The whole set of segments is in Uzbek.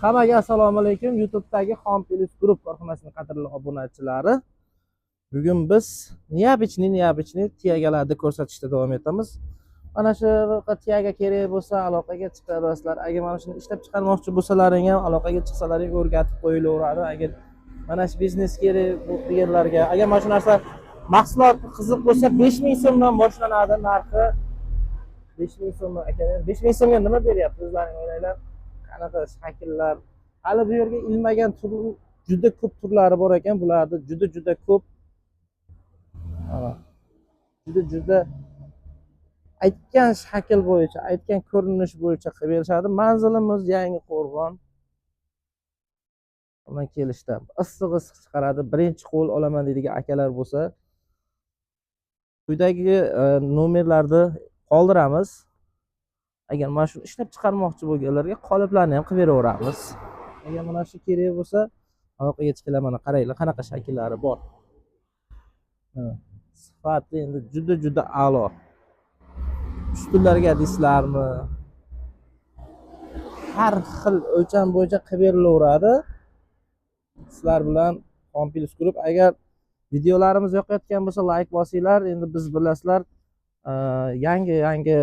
Hammaga assalomu alaykum. YouTube'dagi Xomplius Group korxonasining qadrli obunachilari. Bugun biz neobichniy tiyagalarni ko'rsatishda davom etamiz. Mana shu tiyaga kerak bo'lsa aloqaga chiqarasizlar. Agar mana shuni ishlab chiqarmoqchi bo'lsalaring ham aloqaga chiqsalaring o'rgatib qo'yilaveradi. Agar mana shu biznes kerak deganlarga, agar mana shu narsa mahsulot qiziq bo'lsa 5000 so'mdan boshlanadi narxi. 5000 so'm aka. 5000 so'mga nima beryapti o'zlaring o'ylanglar. Qanaqa shakllar, hali bu yerga ilmagan tur juda ko'p turlari bor ekan. Bularni juda ko'p, juda aytgan shakl bo'yicha, aytgan ko'rinish bo'yicha qilib berishadi. Manzilimiz Yangiqo'rg'on. Undan kelishda issiq chiqaradi. Birinchi qo'l olaman deydigan akalar bo'lsa, quyidagi nomerlarni qoldiramiz. Agar mana shuni ishlab chiqarmoqchi bo'lganlarga qoliplarni ham qilib beraveramiz. Agar mana shu kerak bo'lsa, aloqaga chiqinglar. Mana qaranglar, qanaqa shakllari bor. Sifati endi juda a'lo. Ustunlarga deysizlarmi? Har xil o'lcham bo'yicha qilib berilaveradi. Sizlar bilan Xomplius Group. Agar videolarimiz yoqayotgan bo'lsa, like bosinglar. Endi biz bilasizlar, yangi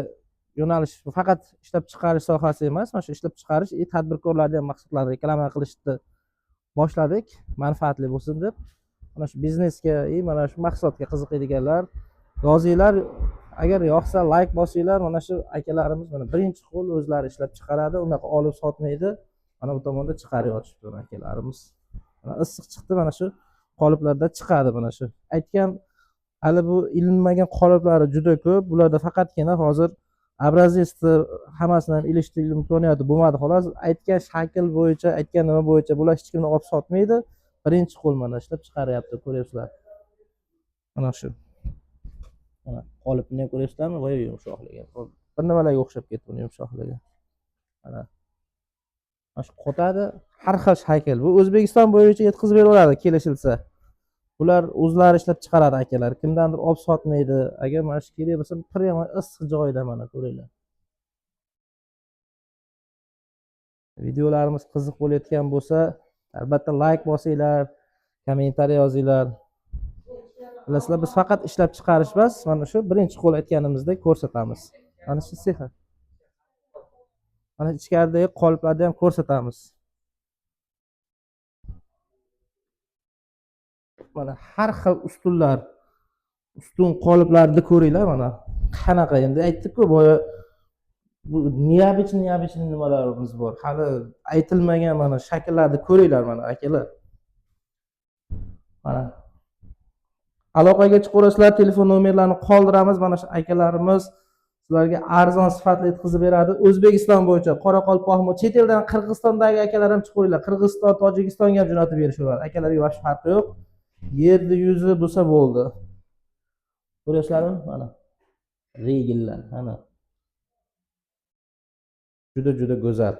yo'nalish faqat ishlab chiqarish sohasi emas, mana shu ishlab chiqarish tadbirkorlarga ham maqsadlarni reklama qilishni boshladik, manfaatli bo'lsin deb. Mana shu biznesga, mana shu mahsulotga qiziqadiganlar yozinglar. Agar yoqsa like bosinglar. Mana shu akalarimiz mana birinchi qo'l o'zlari ishlab chiqaradi, unaqa olib sotmaydi. Mana bu tomonda chiqarib yotibdi akalarimiz. Mana issiq chiqdi, mana shu qoliplarda chiqadi. Mana shu aytgan, hali bu ilinmagan qoliplari juda ko'p. Bularda faqatgina hozir obrazesni hammasini ham ilishtirib imkoniyati bo'lmadi xolos. Aytgan shakl bo'yicha, aytgan nima bo'yicha bular hech kimni olib sotmaydi. Birinchi qo'l mana ishlab chiqaryapti, ko'ryapsizlar. Mana shu. Mana qolipni ko'ryapsizlarmi? Voy yumshoqligi. Bir nimalarga o'xshab ketdi uni yumshoqligi. Mana shu qotadi, har xil shakl. Bu O'zbekiston bo'yicha yetkazib beraveradi kelishilsa. Bular o'zlari ishlab chiqaradi akalar. Kimdandir olib sotmaydi. Agar mana shu kerak bo'lsa, prima issiq joyda mana ko'ringlar. Videolarimiz qiziq bo'layotgan bo'lsa, albatta like bosinglar, kommentariy yozinglar. Bilasizlar, biz faqat ishlab chiqarish emas, mana shu birinchi qo'l aytganimizdek ko'rsatamiz. Mana shu sexa. Mana ichkaridagi qoliplarni ham ko'rsatamiz. Mana har xil ustunlar, ustun qoliplarni ko'ringlar. Mana qanaqa endi aytdik-ku, boya bu neobichniy nimalarimiz bor. Hali aytilmagan mana shakllarni ko'ringlar mana akalar. Mana aloqaga chiqaverasizlar, telefon nomerlarini qoldiramiz. Mana shu akalarimiz sizlarga arzon sifatli yetkazib beradi. O'zbekiston bo'yicha, Qoraqalpoqmi, chet eldan Qirg'izistondagi akalar ham chiqaveringlar. Qirg'iziston, Tojikistonga ham jo'natib berishaveradi. Akalarga boshqa farqi yo'q. Yerni yuzi bo'lsa bo'ldi. Ko'ryapsizlarmi? Mana regellar, mana juda go'zal.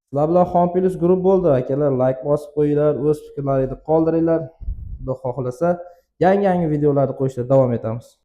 Sizlar bilan Xomplius Group bo'ldi akalar. Like bosib qo'yinglar, o'z fikrlaringizni qoldiringlar. Xudo xohlasa yangi videolarni qo'yishda davom etamiz.